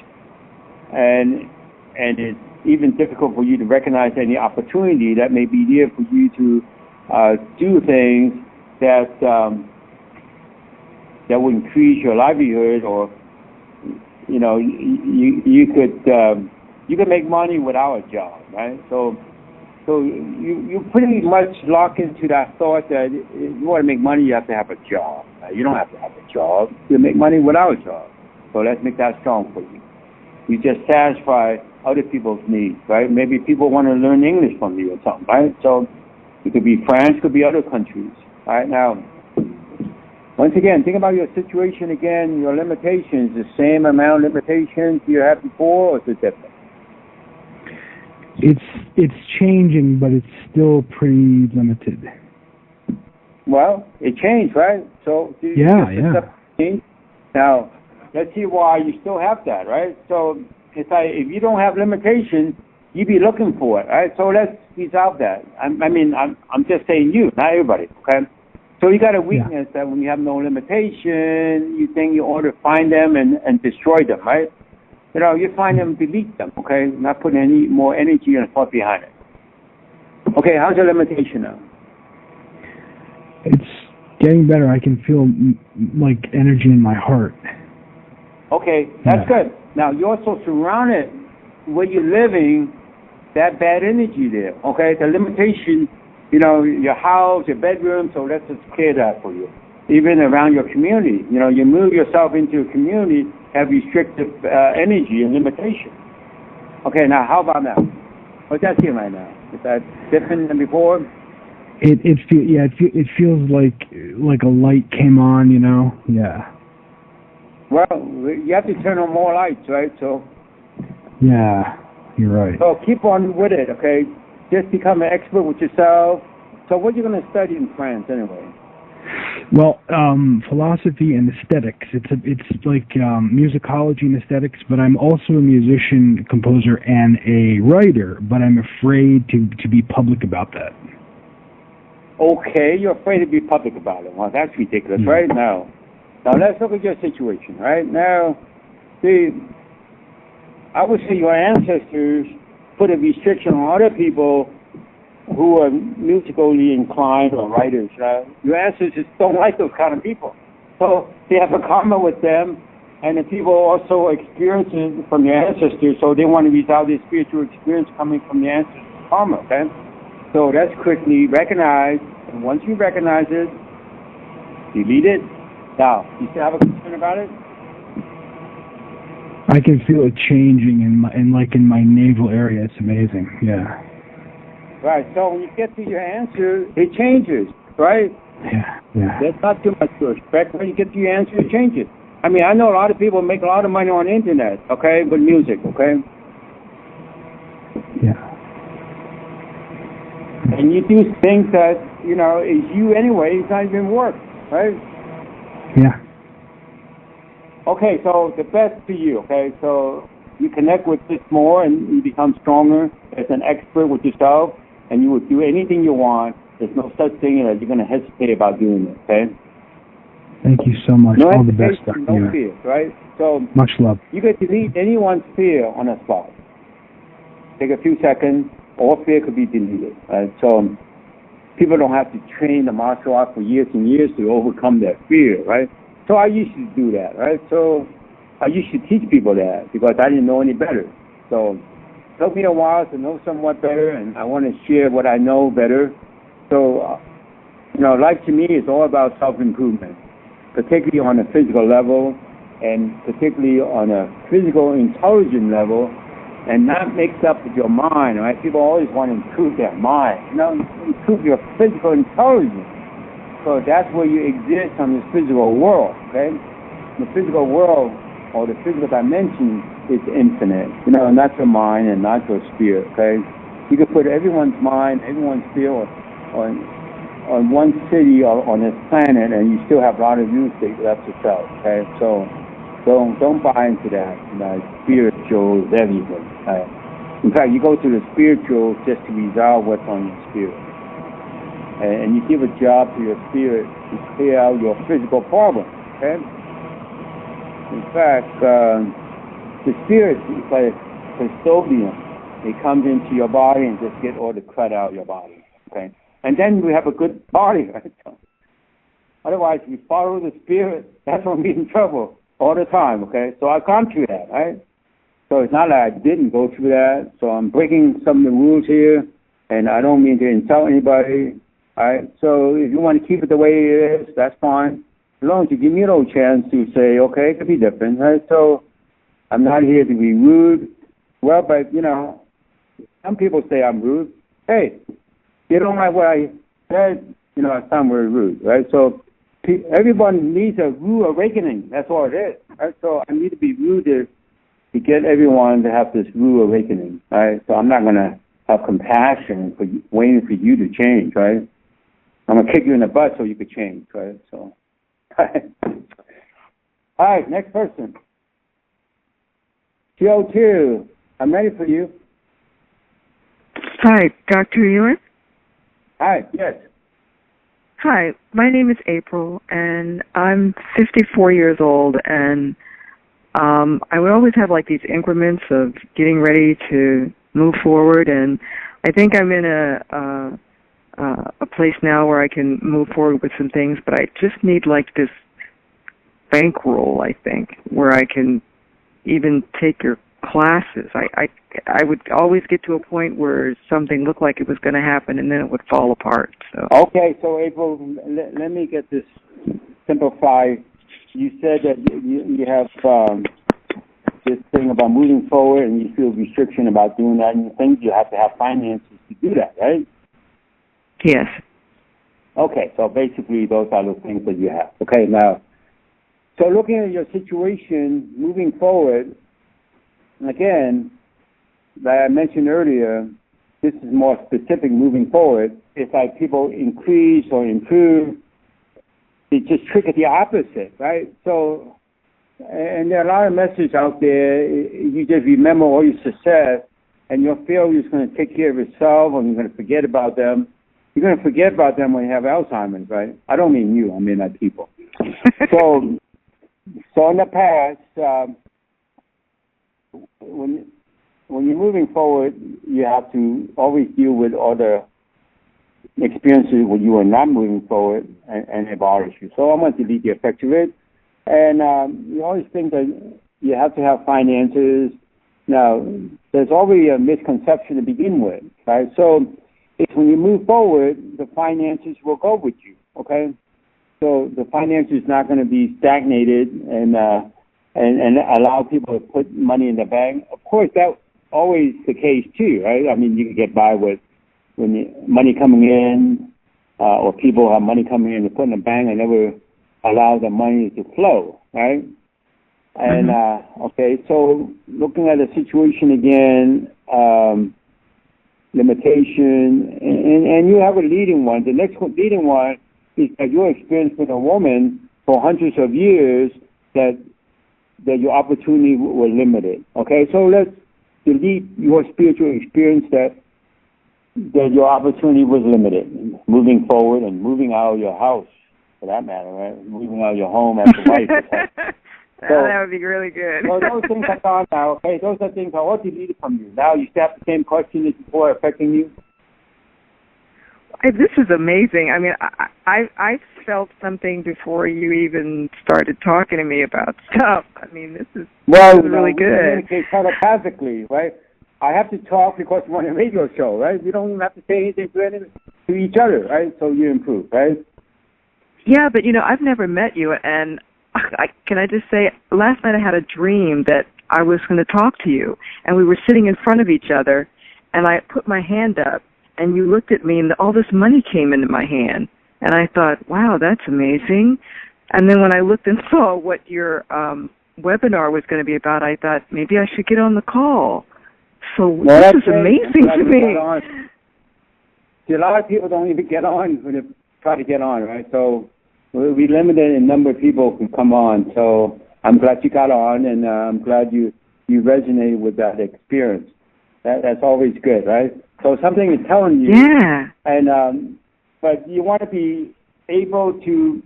And it's even difficult for you to recognize any opportunity that may be there for you to do things that will increase your livelihood, or you could make money without a job, right? So you pretty much lock into that thought that if you want to make money, you have to have a job. You don't have to have a job. You make money without a job. So let's make that strong for you. You just satisfy other people's needs, right? Maybe people want to learn English from you or something, right? So it could be France, could be other countries. All right, now, once again, think about your situation again, your limitations, the same amount of limitations you had before, or is it different? It's changing, but it's still pretty limited. Well, it changed, right? So change. Now, let's see why you still have that, right? So it's like if you don't have limitations, you'd be looking for it, right? So let's resolve that. I'm just saying you, not everybody, okay? So you got a weakness that when you have no limitation, you think you ought to find them and destroy them, right? You know, you find them, delete them, okay? Not put any more energy and thought behind it. Okay, how's your limitation now? It's getting better. I can feel like energy in my heart. Okay, that's good. Now, you're also surrounded where you're living, that bad energy there, okay? The limitation, you know, your house, your bedroom, so let's just clear that for you. Even around your community, you know, you move yourself into a community, have restrictive energy and limitation. Okay, now how about now? What's that feel right now? Is that different than before? It feels like a light came on, you know? Yeah. Well, you have to turn on more lights, right? So. Yeah, you're right. So keep on with it, okay? Just become an expert with yourself. So what are you going to study in France anyway? Well, philosophy and aesthetics. It's like musicology and aesthetics, but I'm also a musician, composer, and a writer, but I'm afraid to be public about that. Okay, you're afraid to be public about it. Well, that's ridiculous, right? Now let's look at your situation, right? Now, see, I would say your ancestors put a restriction on other people who are musically inclined or writers. Your ancestors don't like those kind of people. So they have a karma with them, and the people also experience it from their ancestors, so they want to resolve their spiritual experience coming from the ancestors' karma, okay? So that's quickly recognized, and once you recognize it, delete it. Now, you still have a concern about it? I can feel it changing in my navel area. It's amazing. Yeah. Right. So when you get to your answer, it changes, right? Yeah. There's not too much to expect. When you get to your answer, it changes. I mean, I know a lot of people make a lot of money on the internet, okay, with music, okay? Yeah. And you do things that, you know, is you anyway. It's not even work, right? Yeah. Okay, so the best for you, okay? So you connect with this more and you become stronger as an expert with yourself, and you would do anything you want. There's no such thing that you're going to hesitate about doing it, okay? Thank you so much. No All the best, hesitation, Dr. no fear, right? So much love. You can delete anyone's fear on the spot. Take a few seconds. All fear could be deleted, right? So people don't have to train the martial art for years and years to overcome their fear, right? So I used to do that, right? So I used to teach people that because I didn't know any better. So it took me a while to know somewhat better, and I want to share what I know better. So, you know, life to me is all about self-improvement, particularly on a physical level and particularly on a physical intelligent level, and that makes up with your mind, right? People always want to improve their mind, you know, improve your physical intelligence. So that's where you exist on this physical world, okay? The physical world or the physical dimension is infinite, you know, not your mind and not your spirit, okay? You can put everyone's mind, everyone's spirit on one city or on this planet, and you still have a lot of real estate left to sell, okay? So don't buy into that, you know, spiritual is everything. Right? In fact, you go to the spiritual just to resolve what's on your spirit. And you give a job to your spirit to clear out your physical problems, okay? In fact, the spirit is like a custodian. It comes into your body and just get all the crud out of your body, okay? And then we have a good body, right? Otherwise, if we follow the spirit, that's when we're in trouble all the time, okay? So I've gone through that, right? So it's not like I didn't go through that. So I'm breaking some of the rules here, and I don't mean to insult anybody. All right, so if you want to keep it the way it is, that's fine. As long as you give me a little chance to say, okay, it could be different, right? So I'm not here to be rude. Well, but, you know, some people say I'm rude. Hey, you don't like what I said, you know, I sound very rude, right? So everyone needs a rude awakening. That's all it is, right? So I need to be rude to get everyone to have this rude awakening, right? So I'm not going to have compassion for you, waiting for you to change, right? I'm going to kick you in the butt so you could change, right? So, all right, next person. CO2, I'm ready for you. Hi, Dr. Yuen? Hi, yes. Hi, my name is April, and I'm 54 years old, and I would always have like these increments of getting ready to move forward, and I think I'm in a place now where I can move forward with some things, but I just need like this bankroll, I think, where I can even take your classes. I would always get to a point where something looked like it was going to happen, and then it would fall apart. So okay, so April, let me get this simplified. You said that you have this thing about moving forward, and you feel restriction about doing that, and you think you have to have finances to do that, right? Yes. Okay, so basically those are the things that you have. Okay, now, so looking at your situation moving forward, again, like I mentioned earlier, this is more specific moving forward. It's like people increase or improve. It just trigger the opposite, right? So, and there are a lot of messages out there. You just remember all your success, and your failure is going to take care of itself, and you're going to forget about them. You're going to forget about them when you have Alzheimer's, right? I don't mean you. I mean like people. So in the past, when you're moving forward, you have to always deal with other experiences when you are not moving forward and it bothers you. So I want to delete the effect of it. And you always think that you have to have finances. Now, there's already a misconception to begin with, right? So it's when you move forward, the finances will go with you, okay? So the finances is not going to be stagnated and allow people to put money in the bank. Of course, that's always the case too, right? I mean, you can get by with money coming in, or people have money coming in to put in the bank and never allow the money to flow, right? And okay, so looking at the situation again, limitation, and you have a leading one. The next leading one is that your experience with a woman for hundreds of years that your opportunity was limited. Okay, so let's delete your spiritual experience that your opportunity was limited. Moving forward and moving out of your house, for that matter, right? Moving out of your home as a wife. So, that would be really good. So those things are gone now. Okay, those are things I all deleted from you. Now you still have the same question as before affecting you. This is amazing. I mean, I felt something before you even started talking to me about stuff. I mean, this is really good. We communicate telepathically, right? I have to talk because we're on a radio show, right? We don't even have to say anything to each other, right? So you improve, right? Yeah, but I've never met you, and can I just say, last night I had a dream that I was going to talk to you, and we were sitting in front of each other, and I put my hand up, and you looked at me, and all this money came into my hand, and I thought, wow, that's amazing. And then when I looked and saw what your webinar was going to be about, I thought, maybe I should get on the call. So this is amazing to me. See, a lot of people don't even get on when they try to get on, right? So we limited in number of people who come on. So I'm glad you got on, and I'm glad you resonated with that experience. That's always good, right? So something is telling you. Yeah. And but you want to be able to,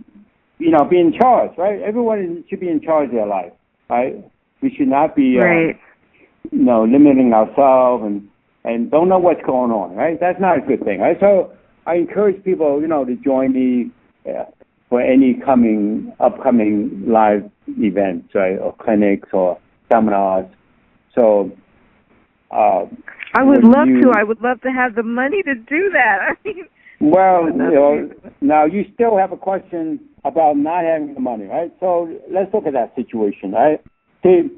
be in charge, right? Everyone should be in charge of their life, right? We should not be, limiting ourselves and don't know what's going on, right? That's not a good thing, right? So I encourage people, to join me for any upcoming live events, right, or clinics or seminars. So I would love to. I would love to have the money to do that. I mean, well, now you still have a question about not having the money, right? So let's look at that situation, right? See,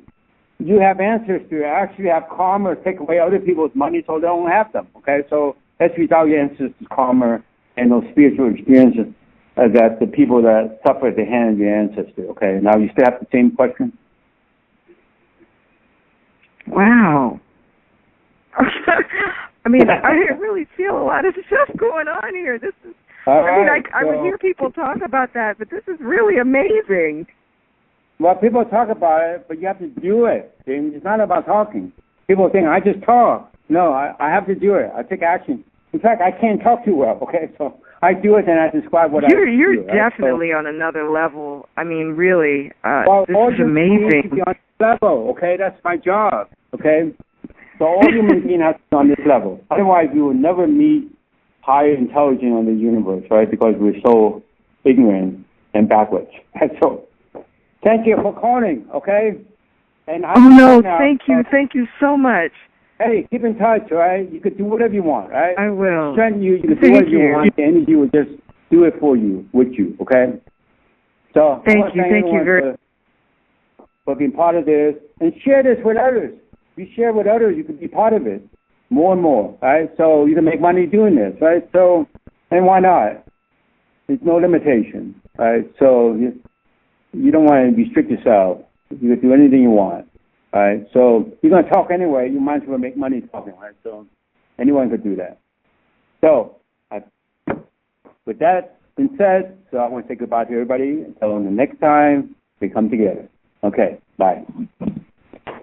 you have answers to actually have karma take away other people's money so they don't have them, okay? So let's resolve your answers to karma and those spiritual experiences that the people that suffer at the hand of your ancestors, okay? Now you still have the same question? Wow. I mean, I really feel a lot of stuff going on here. This is, I would hear people talk about that, but this is really amazing. Well, people talk about it, but you have to do it. It's not about talking. People think, I just talk. No, I have to do it. I take action. In fact, I can't talk too well, okay? So I do it and I describe what you're I do. You're definitely on another level. I mean, really, well, this is amazing. To be on this level, okay? That's my job, okay? So all human beings have to be on this level. Otherwise, we will never meet higher intelligence on the universe, right? Because we're so ignorant and backwards. So, thank you for calling, okay? And thank you so much. Hey, keep in touch, right? You could do whatever you want, right? I will. Strengthen you can do whatever you want. The energy will just do it for you, with you, okay? So thank you very much for being part of this, and share this with others. If you share with others, you can be part of it more and more, right? So you can make money doing this, right? So, and why not? There's no limitation, right? So you don't want to restrict yourself. You can do anything you want. All right, so you're going to talk anyway. You might as well make money talking, right? So anyone could do that. So with that being said, so I want to say goodbye to everybody until the next time we come together. Okay, bye.